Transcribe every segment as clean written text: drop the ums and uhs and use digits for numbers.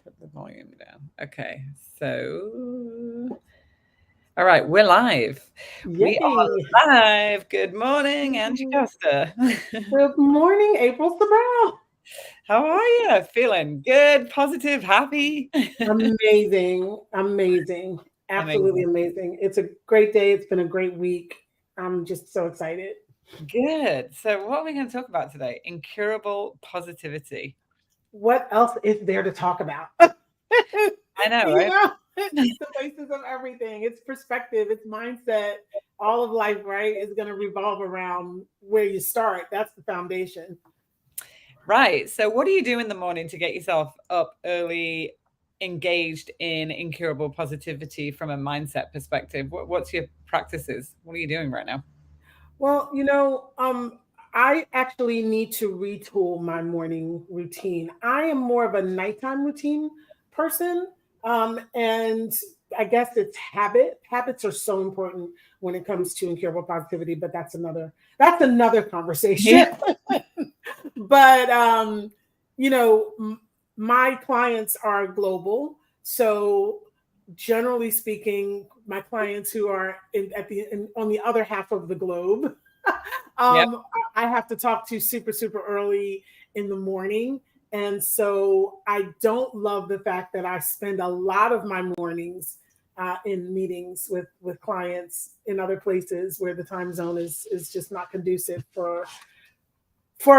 Put the volume down. Okay, so all right, we're live. We Yay. are live. Good morning, Angee Costa. Good morning, April Sabral. How are you? Feeling good, positive, happy? Amazing. Amazing. Absolutely Amazing. amazing. It's a great day. It's been a great week. I'm just so excited. Good. So, what are we going to talk about today? Incurable positivity. What else is there to talk about? I know, you right? know, it's the basis of everything. It's perspective, it's mindset. All of life, right, is going to revolve around where you start. That's the foundation. Right. So, what do you do in the morning to get yourself up early, engaged in incurable positivity from a mindset perspective? What's your practices? What are you doing right now? Well, I actually need to retool my morning routine. I am more of a nighttime routine person. And I guess it's habit. Habits are so important when it comes to incurable positivity, but that's another conversation. Yeah. but you know, m- my clients are global, so generally speaking, my clients who are on the other half of the globe, Yep. I have to talk to super super early in the morning, and so I don't love the fact that I spend a lot of my mornings in meetings with clients in other places where the time zone is just not conducive for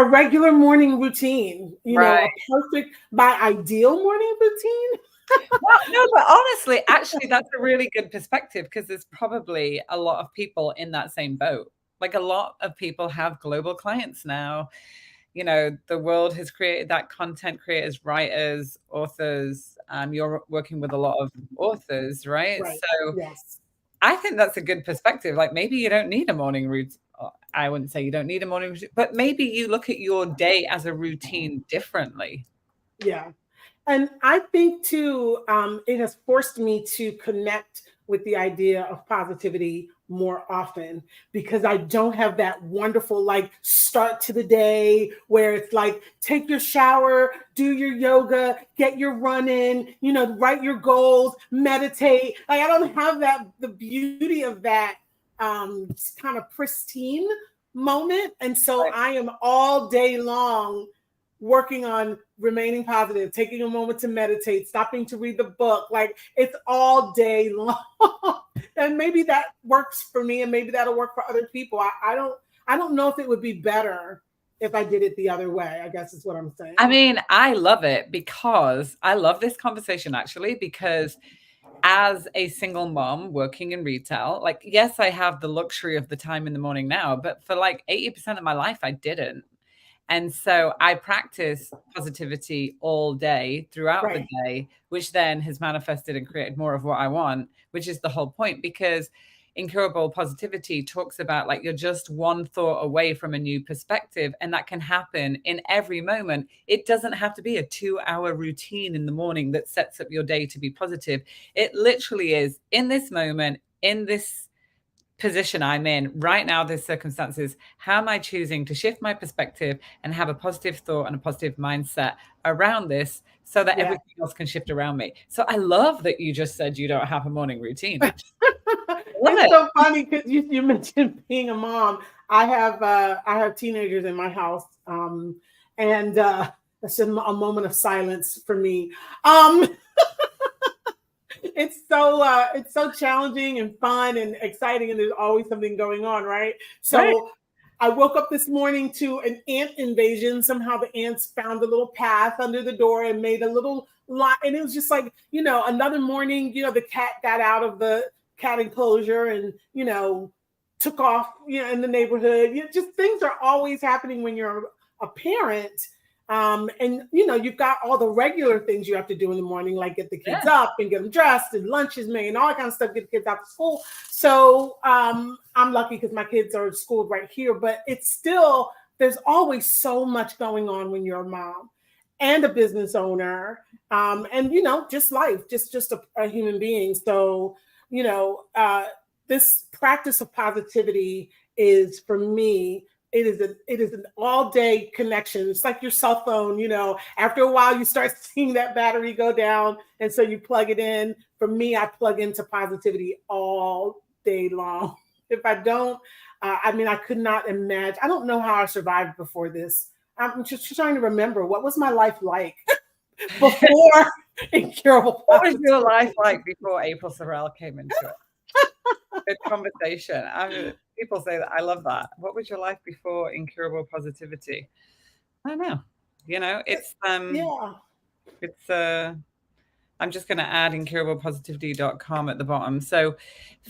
a regular morning routine, Right. a perfect, my ideal morning routine. Well, no, but honestly, actually, that's a really good perspective because there's probably a lot of people in that same boat. Like a lot of people have global clients now. The world has created that content creators, writers, authors. You're working with a lot of authors, right? Right. So Yes. I think that's a good perspective. Like maybe you don't need a morning routine. I wouldn't say you don't need a morning routine, but maybe you look at your day as a routine differently. Yeah. And I think too, it has forced me to connect with the idea of positivity more often because I don't have that wonderful like start to the day where it's like take your shower, do your yoga, get your run in, write your goals, meditate. Like I don't have that the beauty of that kind of pristine moment. And so Right. I am all day long working on remaining positive, taking a moment to meditate, stopping to read the book. Like it's all day long. And maybe that works for me and maybe that'll work for other people. I don't know if it would be better if I did it the other way, I guess is what I'm I saying. mean, I love it because I love this conversation actually because as a single mom working in retail, like yes, I have the luxury of the time in the morning now, but for like 80% of my life I didn't. And so I practice positivity all day throughout the Right. day, which then has manifested and created more of what I want, which is the whole point. Because incurable positivity talks about like you're just one thought away from a new perspective, and that can happen in every moment. It doesn't have to be a 2 hour routine in the morning that sets up your day to be positive. It literally is in this moment, in this position I'm in right now, this circumstances, how am I choosing to shift my perspective and have a positive thought and a positive mindset around this so that Yeah. everything else can shift around me? So I love that you just said you don't have a morning routine, actually. I love It's it. so funny because you mentioned being a mom. I have teenagers in my house, and that's a moment of silence for me. Um, it's so challenging and fun and exciting, and there's always something going on, right? Right. So I woke up this morning to an ant invasion. Somehow the ants found a little path under the door and made a little lot, and it was just like another morning. The cat got out of the cat enclosure and took off in the neighborhood. Just things are always happening when you're a parent, and you've got all the regular things you have to do in the morning, like get the kids Yeah. up and get them dressed and lunches made and all that kind of stuff, get the kids out to school. So I'm lucky because my kids are schooled right here, but it's still, there's always so much going on when you're a mom and a business owner, and just life, just a human being. So you know uh, this practice of positivity is for me it is an all day connection. It's like your cell phone, after a while you start seeing that battery go down, and so you plug it in. For me, I plug into positivity all day long. If I don't, I mean, I could not imagine. I don't know how I survived before this. I'm just trying to remember, what was my life like before Incurable What was your Positivity. life like before April Sorrell came into it? Good conversation. People say that. I love that. What was your life before Incurable Positivity? I don't know. Yeah. It's I'm just going to add incurablepositivity.com at the bottom. So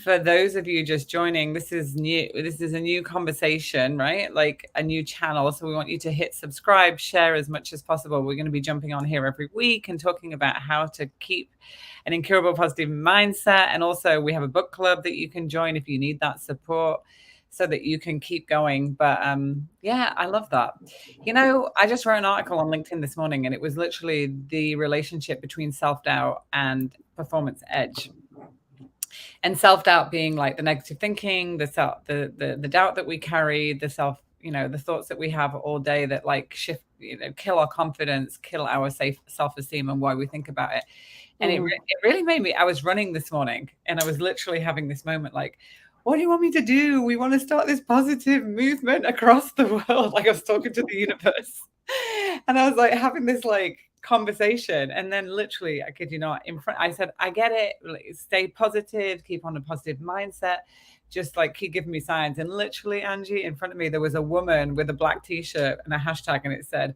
for those of you just joining, this is new. This is a new conversation, right? Like a new channel. So we want you to hit subscribe, share as much as possible. We're going to be jumping on here every week and talking about how to keep an incurable positive mindset. And also we have a book club that you can join if you need that support so that you can keep going. But yeah, I love that. I just wrote an article on LinkedIn this morning, and it was literally the relationship between self-doubt and performance edge. And self-doubt being like the negative thinking, the doubt that we carry, the thoughts that we have all day that like shift, kill our confidence, kill our self-esteem and why we think about it. And Mhm. it really made me, I was running this morning and I was literally having this moment like, what do you want me to do? We want to start this positive movement across the world. Like I was talking to the universe and I was like having this like conversation. And then literally, I kid you not, in front, I said, I get it. Like, stay positive, keep on a positive mindset. Just like keep giving me signs. And literally, Angee, in front of me, there was a woman with a black t-shirt and a hashtag. And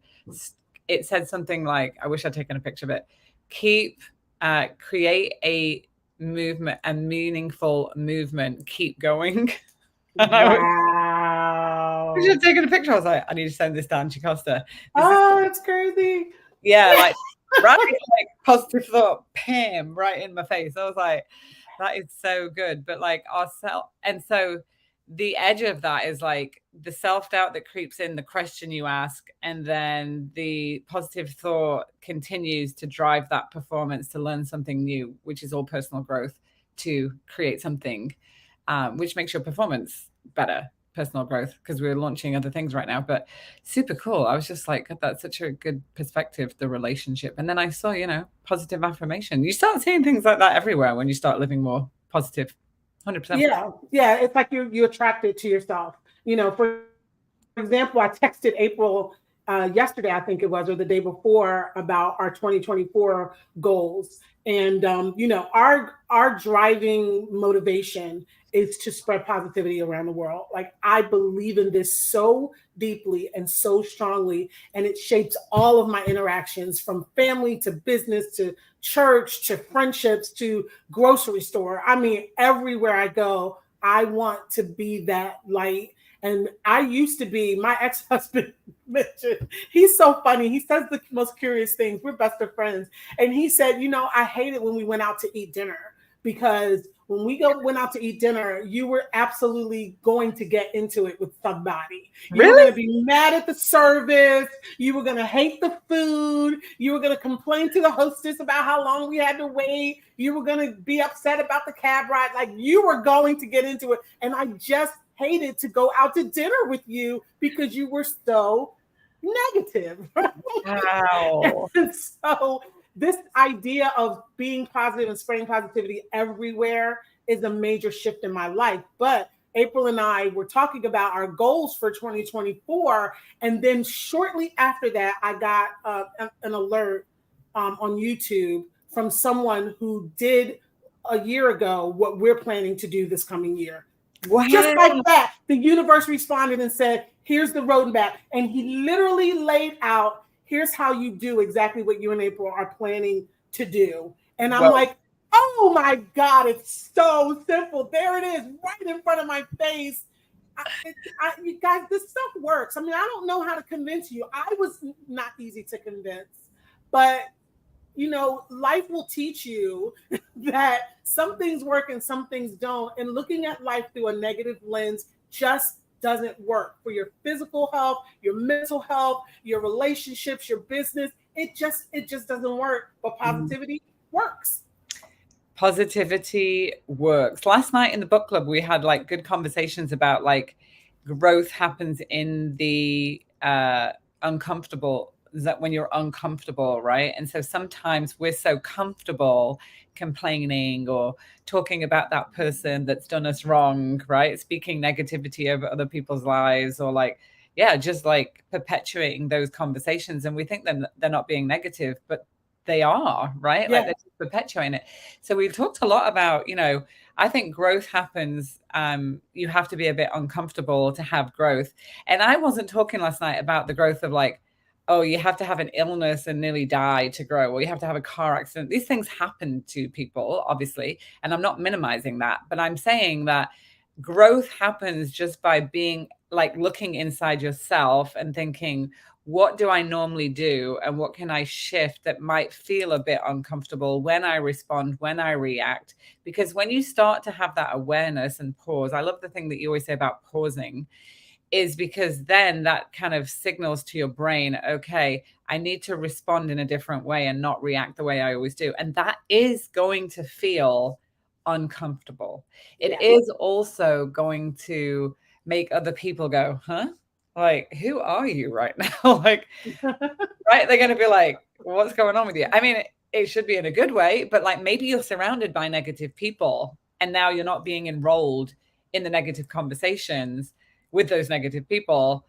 it said something like, I wish I'd taken a picture of it. Create a movement, a meaningful movement, keep going. And I Wow. was taking a picture. I was like, I need to send this to Angee Costa. This is, Oh, that's crazy. yeah, like, right, like positive thought, pam, right in my face. I was like, that is so good. But like ourselves, and so the edge of that is like the self-doubt that creeps in, the question you ask, and then the positive thought continues to drive that performance to learn something new, which is all personal growth to create something which makes your performance better, personal growth, because we're launching other things right now. But super cool. I was just like, that's such a good perspective, the relationship. And then I saw, positive affirmation. You start seeing things like that everywhere when you start living more positive. 100%. Yeah, yeah. It's like you attract it to yourself. For example, I texted April yesterday, I think it was, or the day before, about our 2024 goals. And our driving motivation is to spread positivity around the world. Like, I believe in this so deeply and so strongly, and it shapes all of my interactions, from family to business to church to friendships to grocery store. I mean, everywhere I go, I want to be that light. And I used to be, my ex-husband mentioned, he's so funny. He says the most curious things. We're best of friends. And he said, I hate it when we went out to eat dinner, because when we went out to eat dinner, you were absolutely going to get into it with somebody. You were Really? going to be mad at the service. You were going to hate the food. You were going to complain to the hostess about how long we had to wait. You were going to be upset about the cab ride. Like, you were going to get into it. And I just hated to go out to dinner with you because you were so negative. Wow. And so this idea of being positive and spreading positivity everywhere is a major shift in my life. But April and I were talking about our goals for 2024. And then shortly after that, I got an alert on YouTube from someone who did a year ago what we're planning to do this coming year. Just like Wow. that, the universe responded and said, here's the roadmap. And he literally laid out, here's how you do exactly what you and April are planning to do. And I'm Well, like, oh my God, it's so simple. There it is, right in front of my face. You guys, this stuff works. I mean, I don't know how to convince you. I was not easy to convince, but life will teach you that some things work and some things don't. And looking at life through a negative lens just doesn't work for your physical health, your mental health, your relationships, your business. It just doesn't work. But positivity works. positivity works. Last night in the book club, we had like good conversations about like growth happens in the uncomfortable, that when you're uncomfortable, right? And so sometimes we're so comfortable complaining or talking about that person that's done us wrong, right? Speaking negativity over other people's lives, or like, yeah, just like perpetuating those conversations. And we think they're not being negative, but they are, right? Like Yeah. they're just perpetuating it. So we've talked a lot about, I think growth happens. You have to be a bit uncomfortable to have growth. And I wasn't talking last night about the growth of like, oh, you have to have an illness and nearly die to grow, or you have to have a car accident. These things happen to people, obviously. And I'm not minimizing that, but I'm saying that growth happens just by being like looking inside yourself and thinking, what do I normally do? And what can I shift that might feel a bit uncomfortable when I respond, when I react? Because when you start to have that awareness and pause, I love the thing that you always say about pausing, is because then that kind of signals to your brain, okay, I need to respond in a different way and not react the way I always do. And that is going to feel uncomfortable. It Yeah. is also going to make other people go, huh? Like, who are you right now? Like, right? They're going to be like, what's going on with you? I mean, it should be in a good way, but like maybe you're surrounded by negative people and now you're not being enrolled in the negative conversations with those negative people.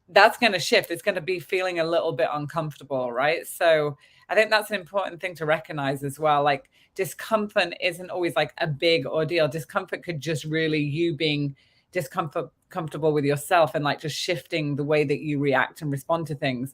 That's going to shift. It's going to be feeling a little bit uncomfortable, right? So I think that's an important thing to recognize as well. Like discomfort isn't always like a big ordeal. Discomfort could just really you being comfortable with yourself and like just shifting the way that you react and respond to things.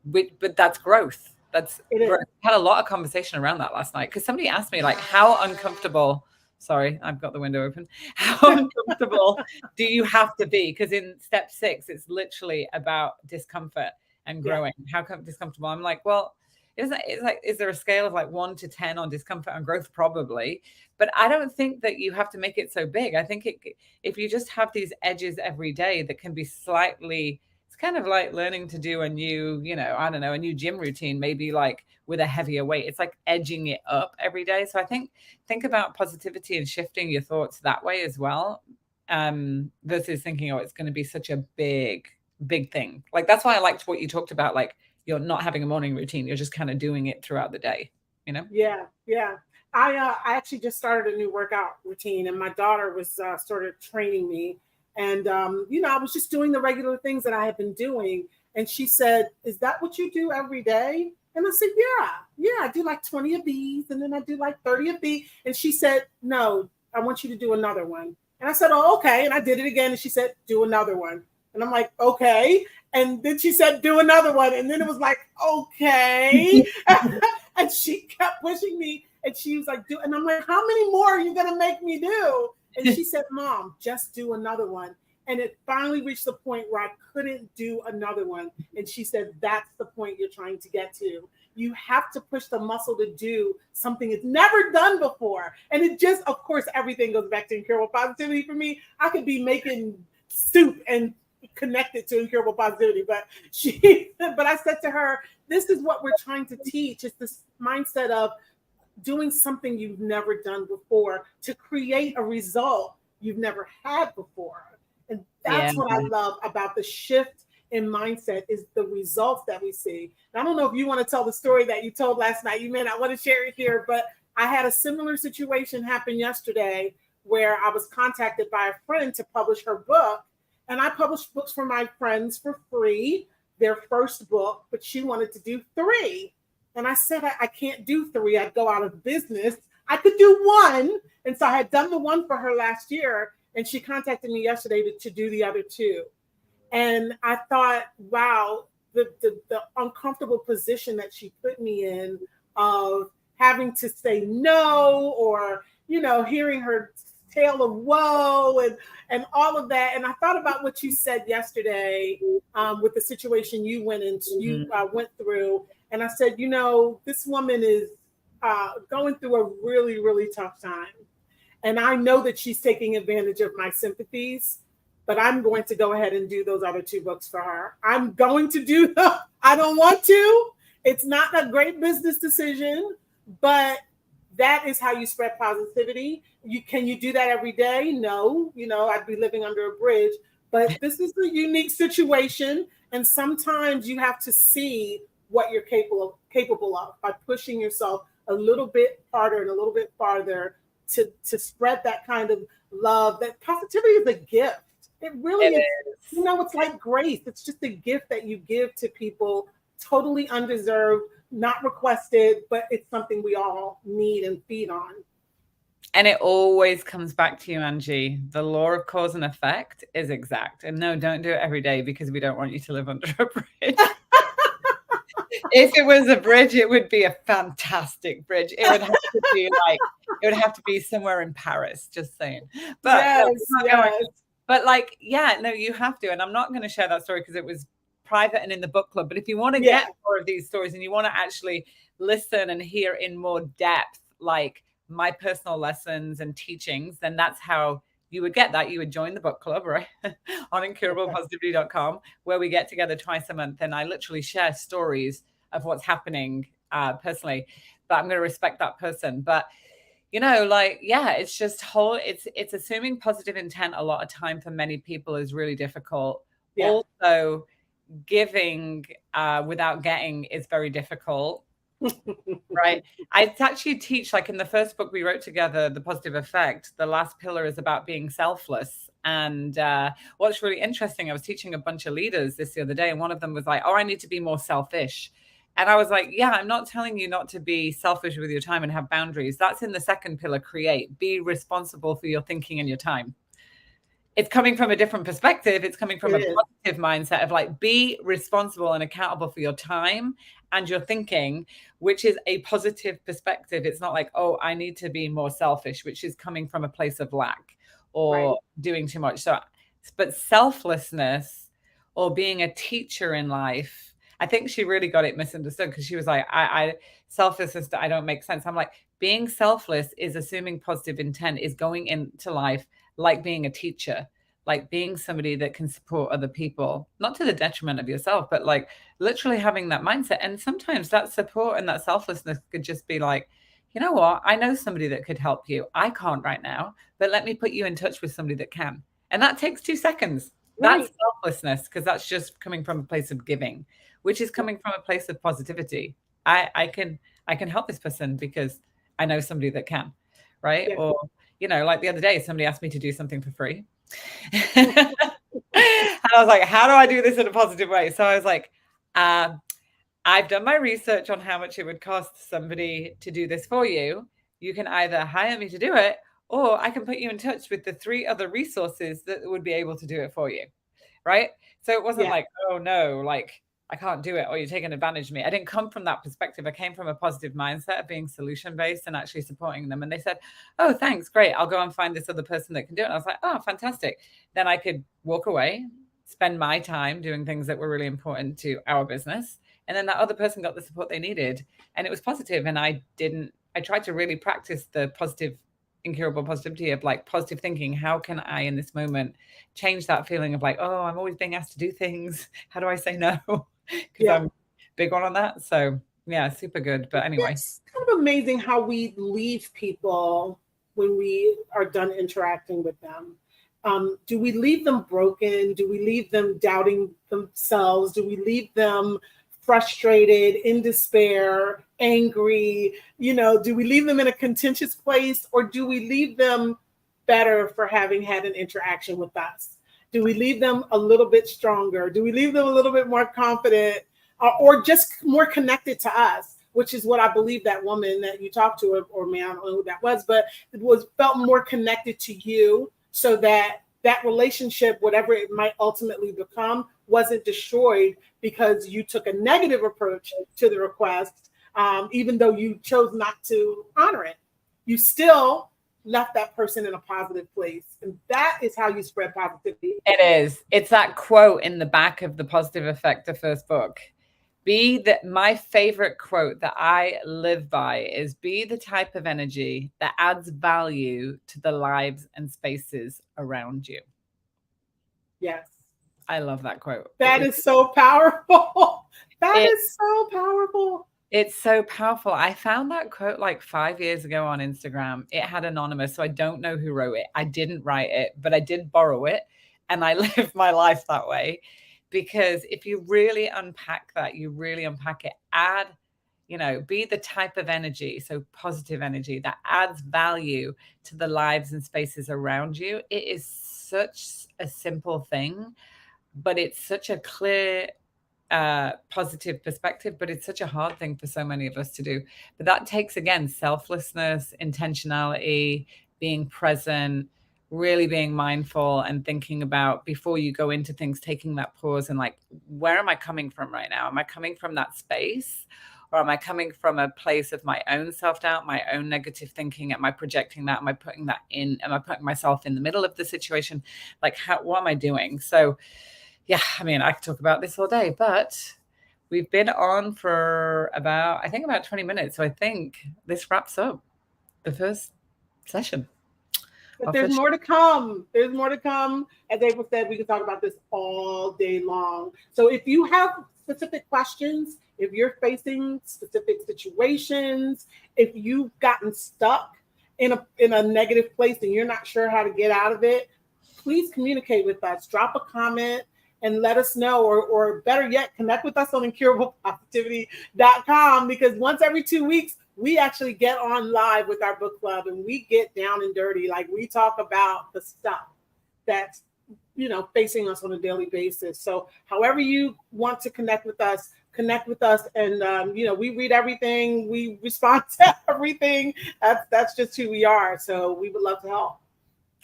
But that's growth. That's It growth. is. I had a lot of conversation around that last night because somebody asked me like, how uncomfortable, sorry, I've got the window open, how uncomfortable do you have to be? Because in step 6, it's literally about discomfort and Yeah. growing. How discomfortable? I'm like, well, it's like, is there a scale of like 1 to 10 on discomfort and growth? Probably. But I don't think that you have to make it so big. I think if you just have these edges every day that can be slightly, it's kind of like learning to do a new, I don't know, a new gym routine, maybe like with a heavier weight. It's like edging it up every day. So I think about positivity and shifting your thoughts that way as well, versus thinking, oh, it's going to be such a big thing. Like that's why I liked what you talked about, like you're not having a morning routine, you're just kind of doing it throughout the day. Yeah. Yeah. I actually just started a new workout routine, and my daughter was sort of training me. And I was just doing the regular things that I had been doing. And she said, "Is that what you do every day?" And I said, "Yeah, I do like 20 of these, and then I do like 30 of these." And she said, "No, I want you to do another one." And I said, "Oh, okay." And I did it again. And she said, "Do another one." And I'm like, "Okay." And then she said, "Do another one." And then it was like, "Okay." And she kept pushing me. And she was like, "Do," and I'm like, "How many more are you gonna make me do?" And she said, "Mom, just do another one." And it finally reached the point where I couldn't do another one. And she said, "That's the point you're trying to get to. You have to push the muscle to do something it's never done before." And it just, of course, everything goes back to incurable positivity for me. I could be making soup and connected to incurable positivity, but I said to her, "This is what we're trying to teach. It's this mindset of doing something you've never done before to create a result you've never had before." And Yeah. that's what I love about the shift in mindset, is the results that we see. And I don't know if you want to tell the story that you told last night. You may not want to share it here, but I had a similar situation happen yesterday where I was contacted by a friend to publish her book. And I published books for my friends for free, their first book, but she wanted to do 3. And I said, I can't do 3. I'd go out of business. I could do 1. And so I had done the 1 for her last year. And she contacted me yesterday to do the other 2. And I thought, wow, the uncomfortable position that she put me in of having to say no, or, hearing her tale of woe and all of that. And I thought about what you said yesterday, with the situation you went through. And I said, this woman is going through a really, really tough time. And I know that she's taking advantage of my sympathies, but I'm going to go ahead and do those other 2 books for her. I'm going to do them. I don't want to. It's not a great business decision, but that is how you spread positivity. Can you do that every day? No, I'd be living under a bridge. But this is a unique situation. And sometimes you have to see what you're capable of by pushing yourself a little bit harder and a little bit farther to spread that kind of love. That positivity is a gift. It really It is. You is. know, it's like grace. It's just a gift that you give to people, totally undeserved, not requested, but it's something we all need and feed on. And it always comes back to you, Angee. The law of cause and effect is exact. And no, don't do it every day because we don't want you to live under a bridge. If it was a bridge, it would be a fantastic bridge. It would have to be like, it would have to be somewhere in Paris, just saying. But no, Yes, we're not going. yes. But like, yeah, no, you have to. And I'm not going to share that story because it was private and in the book club. But if you want to Yeah, get more of these stories and you want to actually listen and hear in more depth, like my personal lessons and teachings, then that's how you would get that. You would join the book club, right? On incurablepositivity.com, where we get together twice a month. And I literally share stories of what's happening personally. But I'm going to respect that person. But like, yeah, it's just it's assuming positive intent a lot of time for many people is really difficult. yeah. Also, giving without getting is very difficult, right? I actually teach, like in the first book we wrote together, The Positive Effect, the last pillar is about being selfless. And what's really interesting, I was teaching a bunch of leaders this the other day, and one of them was like, oh, I need to be more selfish. And I was like, yeah, I'm not telling you not to be selfish with your time and have boundaries. That's in the second pillar, create. Be responsible for your thinking and your time. It's coming from a different perspective. It's coming from It a is. positive mindset of like, be responsible and accountable for your time and your thinking, which is a positive perspective. It's not like, oh, I need to be more selfish, which is coming from a place of lack Right. or doing too much. So, but selflessness or being a teacher in life, I think she really got it misunderstood because she was like, I selflessness, I don't make sense. I'm like, being selfless is assuming positive intent, is going into life like being a teacher, like being somebody that can support other people, not to the detriment of yourself, but like literally having that mindset. And sometimes that support and that selflessness could just be like, you know what? I know somebody that could help you. I can't right now, but let me put you in touch with somebody that can. And that takes 2 seconds. That's Right. selflessness because that's just coming from a place of giving, which is coming from a place of positivity. I can help this person because I know somebody that can, right? Yeah. Or like the other day, somebody asked me to do something for free. And I was like, how do I do this in a positive way? So I was like, I've done my research on how much it would cost somebody to do this for you. You can either hire me to do it, or I can put you in touch with the 3 other resources that would be able to do it for you. Right. So it wasn't Yeah. like, oh no, like I can't do it or you're taking advantage of me. I didn't come from that perspective. I came from a positive mindset of being solution based and actually supporting them. And they said, oh, thanks. Great. I'll go and find this other person that can do it. And I was like, oh, fantastic. Then I could walk away, spend my time doing things that were really important to our business. And then that other person got the support they needed. And it was positive. And I tried to really practice the positive, incurable positivity of like positive thinking. How can I, in this moment, change that feeling of like, oh, I'm always being asked to do things. How do I say no? Because Yeah. I'm big on that. So yeah, super good. But anyway, It's kind of amazing how we leave people when we are done interacting with them. Do we leave them broken? Do we leave them doubting themselves? Do we leave them frustrated, in despair, angry? Do we leave them in a contentious place, or do we leave them better for having had an interaction with us? Do we leave them a little bit stronger? Do we leave them a little bit more confident, or just more connected to us? Which is what I believe that woman that you talked to, or man, I don't know who that was, but it was felt more connected to you, so that that relationship, whatever it might ultimately become, wasn't destroyed because you took a negative approach to the request, even though you chose not to honor it. You still left that person in a positive place. And that is how you spread positivity. it is. It's that quote in the back of The Positive Effect, the first book. My favorite quote that I live by is be the type of energy that adds value to the lives and spaces around you. Yes. I love that quote. That is so powerful. That It, is so powerful. it's so powerful. I found that quote like 5 years ago on Instagram. It had anonymous, so I don't know who wrote it. I didn't write it, but I did borrow it. And I live my life that way, because if you really unpack that, you really unpack it, add, be the type of energy, so positive energy that adds value to the lives and spaces around you. It is such a simple thing, but it's such a clear, positive perspective, but it's such a hard thing for so many of us to do. But that takes, again, selflessness, intentionality, being present, really being mindful and thinking about, before you go into things, taking that pause and like, where am I coming from right now? Am I coming from that space? Or am I coming from a place of my own self-doubt, my own negative thinking? Am I projecting that? Am I putting that in? Am I putting myself in the middle of the situation? Like, what am I doing? So yeah, I mean, I could talk about this all day, but we've been on for about, I think, about 20 minutes. So I think this wraps up the first session. But there's more to come. There's more to come. As April said, we can talk about this all day long. So if you have specific questions, if you're facing specific situations, if you've gotten stuck in a negative place and you're not sure how to get out of it, please communicate with us. Drop a comment and let us know, or better yet, connect with us on incurablepositivity.com, because once every 2 weeks, we actually get on live with our book club and we get down and dirty. Like, we talk about the stuff that's, facing us on a daily basis. So however you want to connect with us. And, we read everything. We respond to everything. That's just who we are. So we would love to help.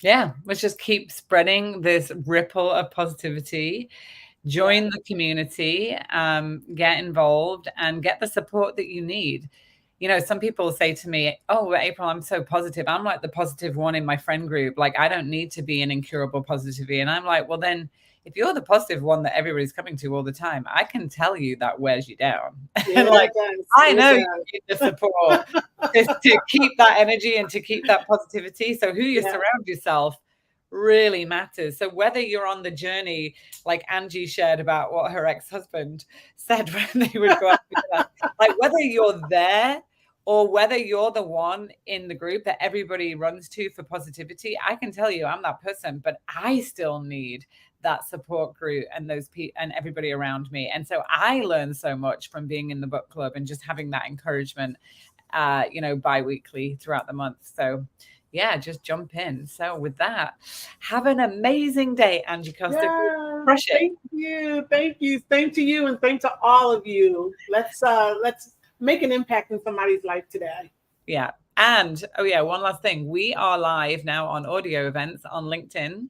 Yeah, let's just keep spreading this ripple of positivity. Join the community, get involved, and get the support that you need. Some people say to me, oh, April, I'm so positive. I'm like the positive one in my friend group. Like, I don't need to be an incurable positivity. And I'm like, well, then if you're the positive one that everybody's coming to all the time, I can tell you that wears you down. Yeah, like, I know you need the support to keep that energy and to keep that positivity. So who you surround yourself really matters. So whether you're on the journey, like Angee shared about what her ex-husband said when they would go out together, like whether you're there or whether you're the one in the group that everybody runs to for positivity, I can tell you I'm that person, but I still need that support group and those people and everybody around me. And so I learned so much from being in the book club and just having that encouragement, bi-weekly throughout the month. So yeah, just jump in. So with that, have an amazing day, Angee Costa. Yeah, thank you. Same to you, and same to all of you. Let's make an impact in somebody's life today. Yeah. And one last thing. We are live now on audio events on LinkedIn,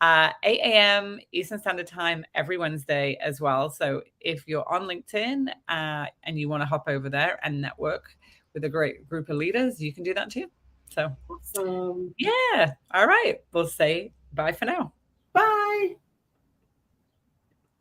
8 a.m. Eastern Standard Time every Wednesday as well. So if you're on LinkedIn and you want to hop over there and network with a great group of leaders, you can do that too. So awesome. Yeah. All right. We'll say bye for now.